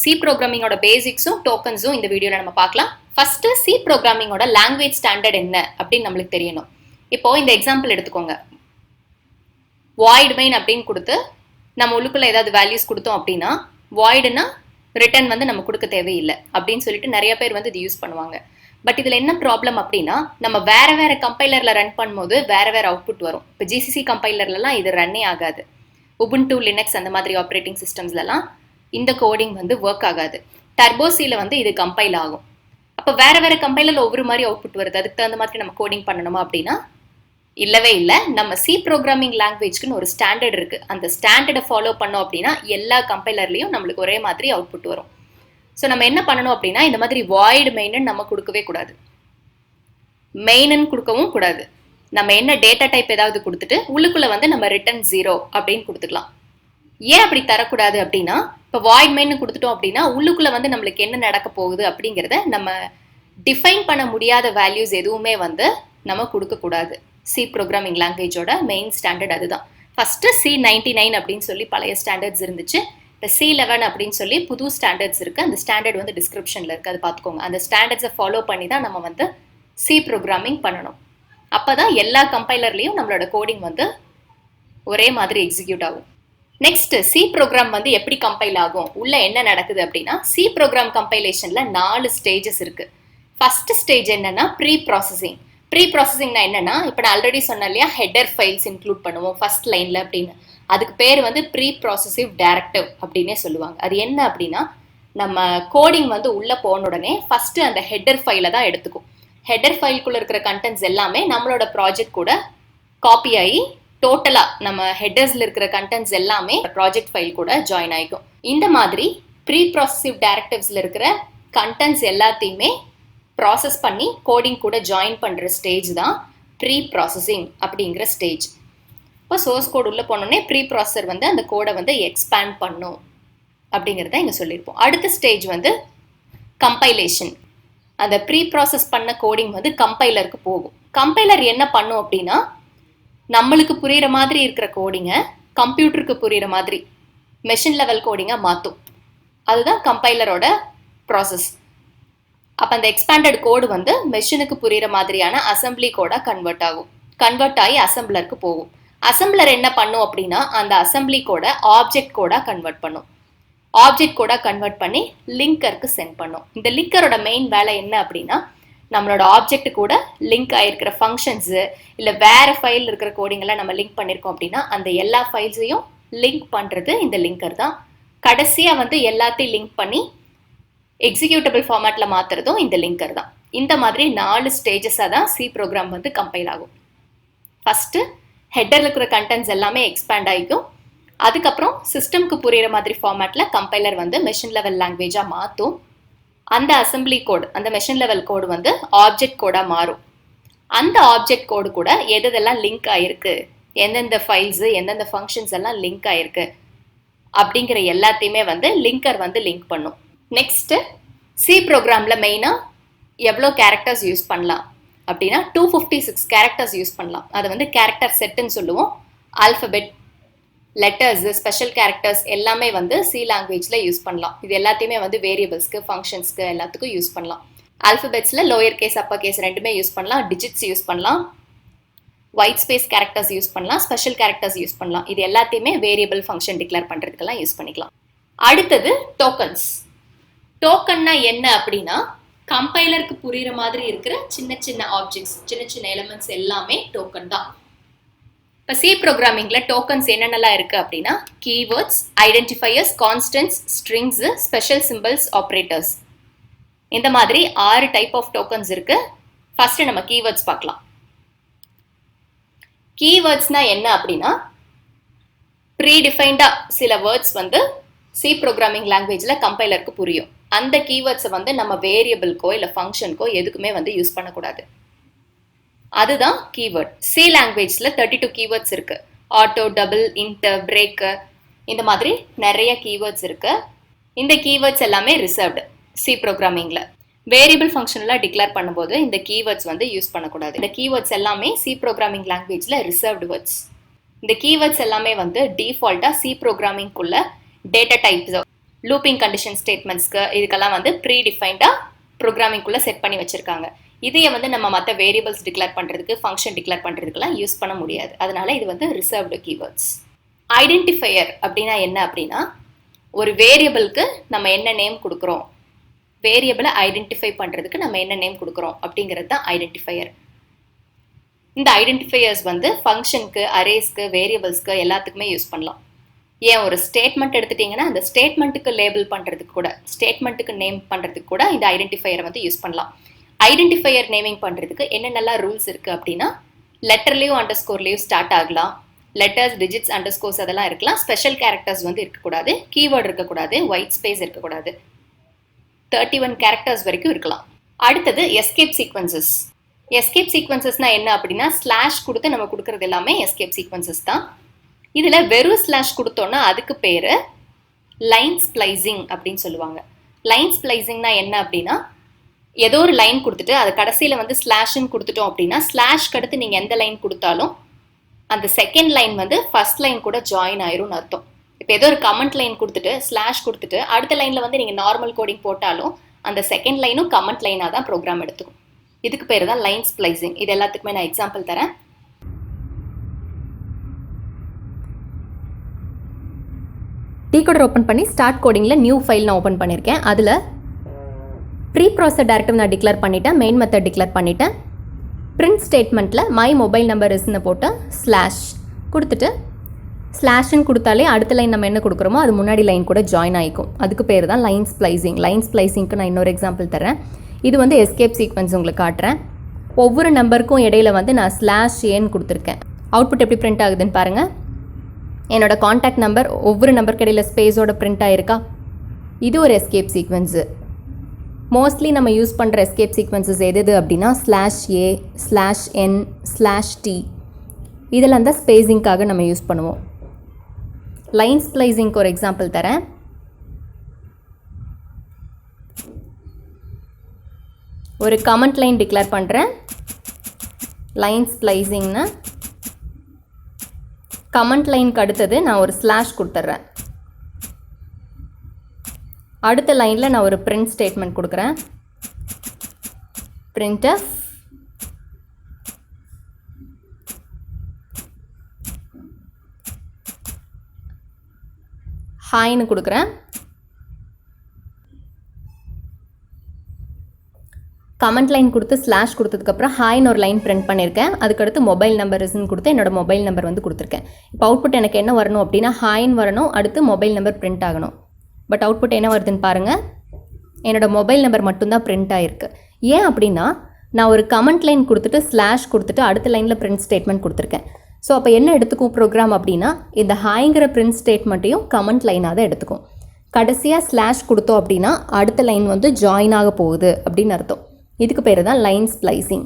C ப்ரோக்ராமிங்கோட பேசிக்ஸும் டோக்கன்ஸும் இந்த வீடியோவில் நம்ம பார்க்கலாம். ஃபர்ஸ்ட் சி ப்ரோக்ராமிங்கோட லாங்குவேஜ் ஸ்டாண்டர்ட் என்ன அப்படின்னு நம்மளுக்கு தெரியணும். இப்போ இந்த எக்ஸாம்பிள் எடுத்துக்கோங்க. வாய்ட் மெயின் அப்படின்னு கொடுத்து நம்ம உள்ளுக்குள்ள ஏதாவது வேல்யூஸ் கொடுத்தோம் அப்படின்னா வாய்டுனா ரிட்டர்ன் வந்து நம்ம கொடுக்க தேவையில்லை அப்படின்னு சொல்லிட்டு நிறைய பேர் வந்து இது யூஸ் பண்ணுவாங்க. பட் இதில் என்ன ப்ராப்ளம் அப்படின்னா நம்ம வேற வேற கம்பைலரில் ரன் பண்ணும்போது வேற வேற அவுட்புட் வரும். இப்போ ஜிசிசி கம்பைலர்லாம் இது ரன்னே ஆகாது. உபுண்டு லினக்ஸ் அந்த மாதிரி ஆப்ரேட்டிங் சிஸ்டம்ஸ்லாம் இந்த கோடிங் வந்து ஒர்க் ஆகாது. டர்போசியில் வந்து இது கம்பைல் ஆகும். அப்போ வேற வேற கம்பைலரில் ஒவ்வொரு மாதிரி அவுட்புட் வருது. அதுக்கு தகுந்த மாதிரி நம்ம கோடிங் பண்ணணுமா அப்படின்னா இல்லவே இல்லை. நம்ம சி ப்ரோக்ராமிங் லாங்குவேஜ்க்குன்னு ஒரு ஸ்டாண்டர்ட் இருக்குது. அந்த ஸ்டாண்டர்டை ஃபாலோ பண்ணோம் அப்படின்னா எல்லா கம்பைலர்லையும் நம்மளுக்கு ஒரே மாதிரி அவுட்புட் வரும். ஸோ நம்ம என்ன பண்ணணும் அப்படின்னா இந்த மாதிரி வாய்டு மெயின்னு நம்ம கொடுக்கவே கூடாது, மெயின்னு கொடுக்கவும் கூடாது. நம்ம என்ன டேட்டா டைப் ஏதாவது கொடுத்துட்டு உள்ளுக்குள்ள வந்து நம்ம ரிட்டர்ன் 0 அப்படின்னு கொடுத்துக்கலாம். ஏன் அப்படி தரக்கூடாது அப்படின்னா இப்போ வாய்ட் மெயின் கொடுத்துட்டோம் அப்படின்னா உள்ளுக்குள்ள வந்து நம்மளுக்கு என்ன நடக்க போகுது அப்படிங்கிறத நம்ம டிஃபைன் பண்ண முடியாத வேல்யூஸ் எதுவுமே வந்து நம்ம கொடுக்கக்கூடாது. சி ப்ரோக்ராமிங் லாங்குவேஜோட மெயின் ஸ்டாண்டர்ட் அதுதான். ஃபர்ஸ்ட் C99 அப்படின்னு சொல்லி பழைய ஸ்டாண்டர்ட்ஸ் இருந்துச்சு. இப்போ C11 அப்படின்னு சொல்லி புது ஸ்டாண்டர்ட்ஸ் இருக்குது. அந்த ஸ்டாண்டர்ட் வந்து டிஸ்கிரிப்ஷனில் இருக்குது, அது பார்த்துக்கோங்க. அந்த ஸ்டாண்டர்ட்ஸை ஃபாலோ பண்ணி தான் நம்ம வந்து சி ப்ரோக்ராமிங் பண்ணணும். அப்போ தான் எல்லா கம்பைலர்லேயும் நம்மளோட கோடிங் வந்து ஒரே மாதிரி எக்ஸிக்யூட் ஆகும். நெக்ஸ்ட் சி ப்ரோக்ராம் வந்து எப்படி கம்பைல் ஆகும், உள்ள என்ன நடக்குது அப்படின்னா சி ப்ரோக்ராம் கம்பைலேஷனில் 4 ஸ்டேஜஸ் இருக்குது. ஃபர்ஸ்ட் ஸ்டேஜ் என்னன்னா ப்ரீ ப்ராசஸிங். ப்ரீ ப்ராசஸிங்னா என்னன்னா இப்போ நான் ஆல்ரெடி சொன்னேன் இல்லையா, ஹெடர் ஃபைல்ஸ் இன்க்ளூட் பண்ணுவோம் ஃபர்ஸ்ட் லைனில் அப்படின்னு. அதுக்கு பேர் வந்து ப்ரீ ப்ராசஸிவ் டைரக்டிவ் அப்படின்னே சொல்லுவாங்க. அது என்ன அப்படின்னா நம்ம கோடிங் வந்து உள்ளே போன உடனே ஃபர்ஸ்ட் அந்த ஹெடர் ஃபைலை தான் எடுத்துக்கும். ஹெடர் ஃபைலுக்குள்ள இருக்கிற கண்டென்ட்ஸ் எல்லாமே நம்மளோட ப்ராஜெக்ட் கூட காப்பி ஆகி டோட்டலாக நம்ம ஹெடர்ஸில் இருக்கிற கண்டென்ட்ஸ் எல்லாமே ப்ராஜெக்ட் ஃபைல் கூட ஜாயின் ஆகிக்கும். இந்த மாதிரி ப்ரீ ப்ராசஸிவ் டைரக்டிவ்ஸில் இருக்கிற கண்டென்ட்ஸ் எல்லாத்தையுமே ப்ராசஸ் பண்ணி கோடிங் கூட ஜாயின் பண்ணுற ஸ்டேஜ் தான் ப்ரீ ப்ராசஸிங் அப்படிங்கிற ஸ்டேஜ். இப்போ சோர்ஸ் கோட் உள்ளே போனோடனே ப்ரீ ப்ராசஸர் வந்து அந்த கோடை வந்து எக்ஸ்பேண்ட் பண்ணும் அப்படிங்கிறத இங்கே சொல்லியிருப்போம். அடுத்த ஸ்டேஜ் வந்து கம்பைலேஷன். அந்த ப்ரீ ப்ராசஸ் பண்ண கோடிங் வந்து கம்பைலருக்கு போகும். கம்பைலர் என்ன பண்ணும் அப்படின்னா நம்மளுக்கு புரிகிற மாதிரி இருக்கிற கோடிங்கை கம்ப்யூட்டருக்கு புரிகிற மாதிரி மெஷின் லெவல் கோடிங்கை மாற்றும். அதுதான் கம்பைலரோட ப்ராசஸ். அப்போ அந்த எக்ஸ்பேண்டட் கோடு வந்து மெஷினுக்கு புரிகிற மாதிரியான அசம்பிளி கோடாக கன்வெர்ட் ஆகி அசம்பிளருக்கு போகும். அசம்பிளர் என்ன பண்ணும் அப்படின்னா அந்த அசம்பிளி கோட ஆப்ஜெக்ட் கோடாக கன்வெர்ட் பண்ணும். ஆப்ஜெக்ட் கோடாக கன்வெர்ட் பண்ணி லிங்கருக்கு சென்ட் பண்ணும். இந்த லிங்கரோட மெயின் வேலை என்ன அப்படின்னா நம்மளோட ஆப்ஜெக்ட் கூட லிங்க் ஆகிருக்கிற ஃபங்க்ஷன்ஸு இல்லை வேறு ஃபைல் இருக்கிற கோடிங்கெல்லாம் நம்ம லிங்க் பண்ணியிருக்கோம் அப்படின்னா அந்த எல்லா ஃபைல்ஸையும் லிங்க் பண்ணுறது இந்த லிங்கர் தான். கடைசியாக வந்து எல்லாத்தையும் லிங்க் பண்ணி எக்ஸிக்யூட்டபிள் ஃபார்மேட்டில் மாற்றுறதும் இந்த லிங்கர் தான். இந்த மாதிரி 4 ஸ்டேஜஸாக தான் சி ப்ரோக்ராம் வந்து கம்பைல் ஆகும். ஃபஸ்ட்டு ஹெட்டரில் இருக்கிற கண்டென்ட்ஸ் எல்லாமே எக்ஸ்பேண்ட் ஆகிக்கும். அதுக்கப்புறம் சிஸ்டம்க்கு புரிகிற மாதிரி ஃபார்மேட்டில் கம்பைலர் வந்து மெஷின் லெவல் லாங்குவேஜாக மாற்றும். அந்த அசம்பிளி கோடு, அந்த மெஷின் லெவல் கோடு வந்து ஆப்ஜெக்ட் கோடாக மாறும். அந்த ஆப்ஜெக்ட் கோடு கூட எதெல்லாம் லிங்க் ஆகிருக்கு, எந்தெந்த ஃபைல்ஸு எந்தெந்த ஃபங்க்ஷன்ஸ் எல்லாம் லிங்க் ஆகிருக்கு அப்படிங்கிற எல்லாத்தையுமே வந்து லிங்கர் வந்து லிங்க் பண்ணும். நெக்ஸ்ட்டு சி ப்ரோக்ராமில் மெயினாக எவ்வளோ கேரக்டர்ஸ் யூஸ் பண்ணலாம் அப்படின்னா 256 கேரக்டர்ஸ் யூஸ் பண்ணலாம். அதை வந்து கேரக்டர் செட்டுன்னு சொல்லுவோம். ஆல்ஃபபெட், லெட்டர்ஸு, ஸ்பெஷல் கேரக்டர்ஸ் எல்லாமே வந்து சி லாங்குவேஜில் யூஸ் பண்ணலாம். இது எல்லாத்தையுமே வந்து வேரியபிள்ஸ்க்கு, ஃபங்க்ஷன்ஸ்க்கு எல்லாத்துக்கும் யூஸ் பண்ணலாம். ஆல்ஃபபெட்ஸில் லோயர் கேஸ், அப்பர் கேஸ் ரெண்டுமே யூஸ் பண்ணலாம். டிஜிட்ஸ் யூஸ் பண்ணலாம், ஒயிட் ஸ்பேஸ் கேரக்டர்ஸ் யூஸ் பண்ணலாம், ஸ்பெஷல் கேரக்டர்ஸ் யூஸ் பண்ணலாம். இது எல்லாத்தையுமே வேரியபிள் ஃபங்க்ஷன் டிக்ளேர் பண்ணுறதுக்கெல்லாம் யூஸ் பண்ணிக்கலாம். அடுத்தது டோக்கன்ஸ். டோக்கன்னா என்ன அப்படின்னா கம்பைலருக்கு புரிகிற மாதிரி இருக்கிற சின்ன சின்ன ஆப்ஜெக்ட்ஸ், சின்ன சின்ன எலிமெண்ட்ஸ் எல்லாமே டோக்கன் தான். இப்போ சி ப்ரோக்ராமிங்கில் டோக்கன்ஸ் என்னென்னலாம் இருக்குது அப்படின்னா keywords, identifiers, constants, strings, special symbols, operators. இந்த மாதிரி 6 டைப் ஆஃப் டோக்கன்ஸ் இருக்குது. ஃபஸ்ட்டு நம்ம கீவேர்ட்ஸ் பார்க்கலாம். கீவேர்ட்ஸ்னால் என்ன அப்படின்னா ப்ரீடிஃபைன்டாக சில வேர்ட்ஸ் வந்து சி ப்ரோக்ராமிங் லாங்குவேஜில் கம்பைலருக்கு புரியும். அந்த கீவேர்ட்ஸை வந்து நம்ம வேரியபிள்கோ இல்லை ஃபங்க்ஷனுக்கோ எதுக்குமே வந்து யூஸ் பண்ணக்கூடாது. அதுதான் கீவேர்ட். சி லாங்குவேஜில் 32 கீவேர்ட்ஸ் இருக்குது. ஆட்டோ, டபுள், இன்டர், பிரேக்கு, இந்த மாதிரி நிறைய கீவேர்ட்ஸ் இருக்குது. இந்த கீவேர்ட்ஸ் எல்லாமே ரிசர்வ்டு. சி ப்ரோக்ராமிங்கில் வேரியபிள் ஃபங்க்ஷன்லாம் டிக்ளேர் பண்ணும்போது இந்த கீவேர்ட்ஸ் வந்து யூஸ் பண்ணக்கூடாது. இந்த கீவேர்ட்ஸ் எல்லாமே சி ப்ரோக்ராமிங் லாங்குவேஜில் ரிசர்வ்டு வேர்ட்ஸ். இந்த கீவேர்ட்ஸ் எல்லாமே வந்து டிஃபால்ட்டாக சி ப்ரோக்ராமிங்குள்ள டேட்டா டைப்ஸ் லூப்பிங் கண்டிஷன் ஸ்டேட்மெண்ட்ஸ்க்கு இதுக்கெல்லாம் வந்து ப்ரீ டிஃபைன்டாக ப்ரோக்ராமிங்குள்ளே செட் பண்ணி வச்சுருக்காங்க. இதையே வந்து நம்ம மற்ற வேரியபிள்ஸ் டிக்ளேர் பண்ணுறதுக்கு ஃபங்க்ஷன் டிக்ளேர் பண்ணுறதுக்குலாம் யூஸ் பண்ண முடியாது. அதனால இது வந்து ரிசர்வ்டு கீவேர்ட்ஸ். ஐடென்டிஃபையர் அப்படின்னா என்ன அப்படின்னா, ஒரு வேரியபிளுக்கு நம்ம என்ன நேம் கொடுக்குறோம், வேரியபிளை ஐடென்டிஃபை பண்ணுறதுக்கு நம்ம என்ன நேம் கொடுக்குறோம் அப்படிங்கிறது தான் ஐடென்டிஃபையர். இந்த ஐடென்டிஃபையர்ஸ் வந்து ஃபங்க்ஷனுக்கு, அரேஸ்க்கு, வேரியபிள்ஸ்க்கு எல்லாத்துக்குமே யூஸ் பண்ணலாம். ஏன் ஒரு ஸ்டேட்மெண்ட் எடுத்துட்டிங்கன்னா அந்த ஸ்டேட்மெண்ட்டுக்கு லேபிள் பண்ணுறதுக்கு கூட, ஸ்டேட்மெண்ட்டுக்கு நேம் பண்ணுறதுக்கு கூட இந்த ஐடென்டிஃபையரை வந்து யூஸ் பண்ணலாம். ஐடென்டிஃபையர் நேமிங் பண்ணுறதுக்கு என்னென்னலாம் ரூல்ஸ் இருக்குது அப்படின்னா, லெட்டர்லேயும் அண்டர்ஸ்கோர்லேயும் ஸ்டார்ட் ஆகலாம், லெட்டர்ஸ், டிஜிட்ஸ், அண்டர்ஸ்கோர்ஸ் அதெல்லாம் இருக்கலாம். ஸ்பெஷல் கேரக்டர்ஸ் வந்து இருக்கக்கூடாது, கீவேர்டு இருக்கக்கூடாது, ஒயிட் ஸ்பேஸ் இருக்கக்கூடாது. 31 கேரக்டர்ஸ் வரைக்கும் இருக்கலாம். அடுத்தது எஸ்கேப் சீக்வன்சஸ். எஸ்கேப் சீக்வன்சஸ்னால் என்ன அப்படின்னா, ஸ்லாஷ் கொடுத்து நம்ம கொடுக்குறது எல்லாமே எஸ்கேப் சீக்வன்சஸ் தான். இதில் வெறும் ஸ்லாஷ் கொடுத்தோன்னா அதுக்கு பேர் லைன் ஸ்ப்ளைசிங் அப்படின்னு சொல்லுவாங்க. லைன் ஸ்ப்ளைசிங்னா என்ன அப்படின்னா, ஏதோ ஒரு லைன் கொடுத்துட்டு அது கடைசியில் வந்து ஸ்லாஷ்ன்னு கொடுத்துட்டோம் அப்படின்னா, ஸ்லாஷ்க்கு அடுத்து நீங்கள் எந்த லைன் கொடுத்தாலும் அந்த செகண்ட் லைன் வந்து ஃபர்ஸ்ட் லைன் கூட ஜாயின் ஆயிரும்னு அர்த்தம். இப்போ ஏதோ ஒரு கமெண்ட் லைன் கொடுத்துட்டு ஸ்லாஷ் கொடுத்துட்டு அடுத்த லைனில் வந்து நீங்கள் நார்மல் கோடிங் போட்டாலும் அந்த செகண்ட் லைனும் கமெண்ட் லைனாக தான் ப்ரோக்ராம் எடுத்துக்கும். இதுக்கு பேர் தான் லைன் ஸ்ப்ளைசிங். இது எல்லாத்துக்குமே நான் எக்ஸாம்பிள் தரேன். டீகோடர் ஓப்பன் பண்ணி ஸ்டார்ட் கோடிங்கில் நியூ ஃபைல் நான் ஓப்பன் பண்ணியிருக்கேன். அதில் ப்ரீ ப்ராசஸ் டைரக்டிவ் நான் டிக்ளேர் பண்ணிட்டேன், மெயின் மெத்தட் டிக்ளேர் பண்ணிட்டேன். பிரிண்ட் ஸ்டேட்மெண்ட்டில் மை மொபைல் நம்பர் இஸ்ன்னு போட்டு ஸ்லாஷ் கொடுத்துட்டு, ஸ்லாஷ்ன்னு கொடுத்தாலே அடுத்த லைன் நம்ம என்ன கொடுக்குறோமோ அது முன்னாடி லைன் கூட ஜாயின் ஆகிக்கும். அதுக்கு பேர் தான் லைன் ஸ்ப்ளைசிங். லைன் ஸ்ப்ளைசிங்க்கு நான் இன்னொரு எக்ஸாம்பிள் தரேன். இது வந்து எஸ்கேப் சீக்வன்ஸ் உங்களுக்கு காட்டுறேன். ஒவ்வொரு நம்பருக்கும் இடையில வந்து நான் ஸ்லாஷ் ஏன்னு கொடுத்துருக்கேன். அவுட்புட் எப்படி பிரிண்ட் ஆகுதுன்னு பாருங்கள். என்னோடய காண்டாக்ட் நம்பர் ஒவ்வொரு நம்பருக்கு இடையில ஸ்பேஸோட பிரிண்ட் ஆகிருக்கா. இது ஒரு எஸ்கேப் சீக்வன்ஸு. மோஸ்ட்லி நம்ம யூஸ் பண்ணுற எஸ்கேப் சீக்வன்சஸ் எது அப்படின்னா slash A, slash N, slash T, இதெல்லாம் தான் ஸ்பேஸிங்காக நம்ம யூஸ் பண்ணுவோம். லைன் ஸ்ப்ளைசிங்க்கு ஒரு எக்ஸாம்பிள் தரேன். ஒரு கமெண்ட் லைன் டிக்ளேர் பண்ணுறேன். லைன் ஸ்ப்ளைசிங்னா கமெண்ட் லைனுக்கு அடுத்தது நான் ஒரு ஸ்லாஷ் கொடுத்துட்றேன். அடுத்த லைனில் நான் ஒரு பிரிண்ட் ஸ்டேட்மெண்ட் கொடுக்குறேன். printf ஹாய்னு கொடுக்குறேன். கமெண்ட் லைன் கொடுத்து ஸ்லாஷ் கொடுத்ததுக்கப்புறம் ஹாய்னு ஒரு லைன் பிரிண்ட் பண்ணியிருக்கேன். அதுக்கடுத்து மொபைல் நம்பர் இஸ்ன்னு கொடுத்து என்னோட மொபைல் நம்பர் வந்து கொடுத்துருக்கேன். இப்போ அவுட்புட் எனக்கு என்ன வரணும் அப்படின்னா ஹாய்னு வரணும், அடுத்து மொபைல் நம்பர் பிரிண்ட் ஆகணும். பட் அவுட்புட் என்ன வருதுன்னு பாருங்கள், என்னோடய மொபைல் நம்பர் மட்டும்தான் பிரிண்ட் ஆகிருக்கு. ஏன் அப்படின்னா நான் ஒரு கமெண்ட் லைன் கொடுத்துட்டு ஸ்லாஷ் கொடுத்துட்டு அடுத்த லைனில் பிரிண்ட் ஸ்டேட்மெண்ட் கொடுத்துருக்கேன். ஸோ அப்போ என்ன எடுத்துக்கும் ப்ரோக்ராம் அப்படின்னா, இந்த ஹாய்ங்கிற பிரிண்ட் ஸ்டேட்மெண்ட்டையும் கமெண்ட் லைனாக தான் எடுத்துக்கும். கடைசியாக ஸ்லாஷ் கொடுத்தோம் அப்படின்னா அடுத்த லைன் வந்து ஜாயின் ஆக போகுது அப்படின்னு அர்த்தம். இதுக்கு பேர் தான் லைன் ஸ்ப்ளைசிங்.